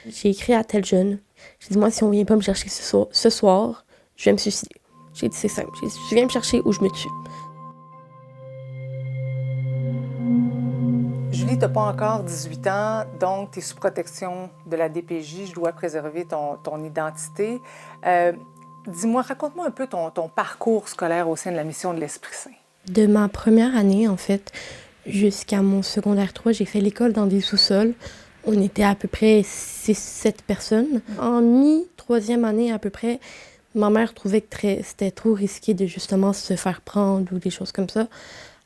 J'ai écrit à tel jeune. J'ai dit, moi, si on vient pas me chercher ce soir, je vais me suicider. J'ai dit, c'est simple. J'ai dit, tu viens me chercher ou je me tue. Julie, tu n'as pas encore 18 ans, donc tu es sous protection de la DPJ. Je dois préserver ton identité. Dis-moi, raconte-moi un peu ton parcours scolaire au sein de la mission de l'Esprit Saint. De ma première année, en fait, jusqu'à mon secondaire 3, j'ai fait l'école dans des sous-sols. On était à peu près 6-7 personnes. En mi-troisième année, à peu près, ma mère trouvait que c'était trop risqué de justement se faire prendre ou des choses comme ça.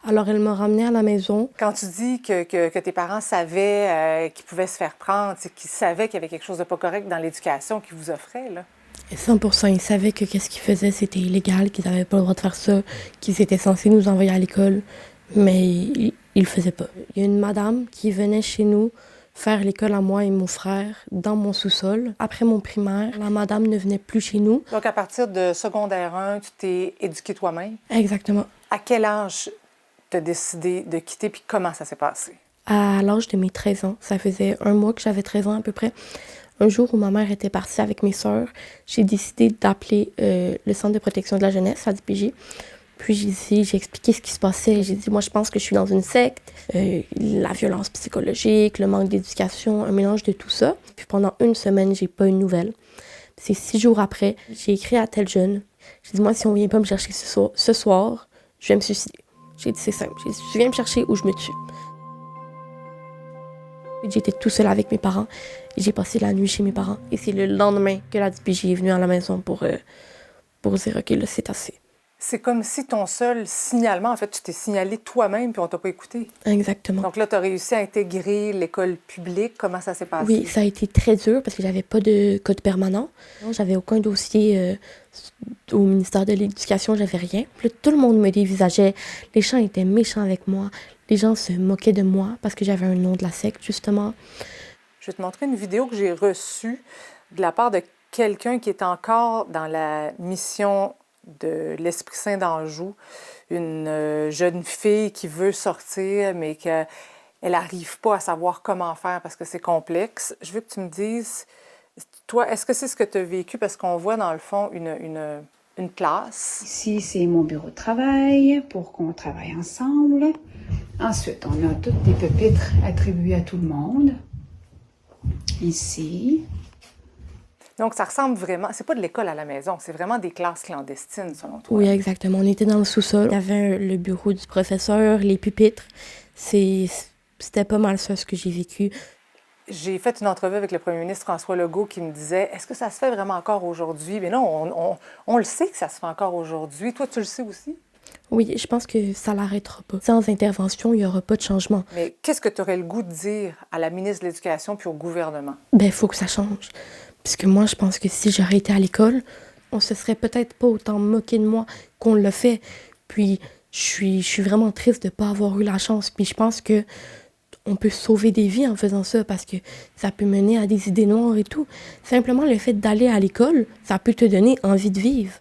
Alors, elle m'a ramenée à la maison. Quand tu dis que tes parents savaient qu'ils pouvaient se faire prendre, c'est qu'ils savaient qu'il y avait quelque chose de pas correct dans l'éducation qu'ils vous offraient, là? 100%, ils savaient que qu'est-ce qu'ils faisaient, c'était illégal, qu'ils n'avaient pas le droit de faire ça, qu'ils étaient censés nous envoyer à l'école, mais ils le faisaient pas. Il y a une madame qui venait chez nous faire l'école à moi et mon frère dans mon sous-sol. Après mon primaire, la madame ne venait plus chez nous. Donc, à partir de secondaire 1, tu t'es éduqué toi-même? Exactement. À quel âge tu as décidé de quitter, puis comment ça s'est passé? À l'âge de mes 13 ans, ça faisait un mois que j'avais 13 ans à peu près. Un jour où ma mère était partie avec mes sœurs, j'ai décidé d'appeler le Centre de protection de la jeunesse, la DPJ. Puis j'ai expliqué ce qui se passait. J'ai dit, moi, je pense que je suis dans une secte, la violence psychologique, le manque d'éducation, un mélange de tout ça. Puis pendant une semaine, j'ai pas eu de nouvelles. C'est 6 jours après, j'ai écrit à tel jeune. J'ai dit, moi, si on vient pas me chercher ce soir, je vais me suicider. J'ai dit, c'est simple. J'ai dit, tu viens me chercher ou je me tue. J'étais tout seul avec mes parents et j'ai passé la nuit chez mes parents. Et c'est le lendemain que la DPJ est venue à la maison pour dire, OK, là, c'est assez. C'est comme si ton seul signalement, en fait, tu t'es signalé toi-même puis on t'a pas écouté. Exactement. Donc là, tu as réussi à intégrer l'école publique. Comment ça s'est passé? Oui, ça a été très dur parce que j'avais pas de code permanent. J'avais aucun dossier au ministère de l'Éducation, j'avais rien. Puis là, tout le monde me dévisageait. Les gens étaient méchants avec moi. Les gens se moquaient de moi parce que j'avais un nom de la secte, justement. Je vais te montrer une vidéo que j'ai reçue de la part de quelqu'un qui est encore dans la mission de l'Esprit Saint d'Anjou, une jeune fille qui veut sortir, mais qu'elle n'arrive pas à savoir comment faire parce que c'est complexe. Je veux que tu me dises, toi, est-ce que c'est ce que tu as vécu? Parce qu'on voit dans le fond une classe. Ici, c'est mon bureau de travail pour qu'on travaille ensemble. Ensuite, on a toutes des pupitres attribués à tout le monde. Ici. Donc, ça ressemble vraiment... C'est pas de l'école à la maison, c'est vraiment des classes clandestines, selon toi. Oui, exactement. On était dans le sous-sol. Il y avait le bureau du professeur, les pupitres. C'était pas mal ça, ce que j'ai vécu. J'ai fait une entrevue avec le premier ministre François Legault qui me disait « Est-ce que ça se fait vraiment encore aujourd'hui? » Mais non, on le sait que ça se fait encore aujourd'hui. Toi, tu le sais aussi? Oui, je pense que ça l'arrêtera pas. Sans intervention, il n'y aura pas de changement. Mais qu'est-ce que tu aurais le goût de dire à la ministre de l'Éducation puis au gouvernement? Il faut que ça change. Parce que moi, je pense que si j'aurais été à l'école, on se serait peut-être pas autant moqué de moi qu'on l'a fait. Puis, je suis vraiment triste de ne pas avoir eu la chance. Puis, je pense que on peut sauver des vies en faisant ça parce que ça peut mener à des idées noires et tout. Simplement, le fait d'aller à l'école, ça peut te donner envie de vivre.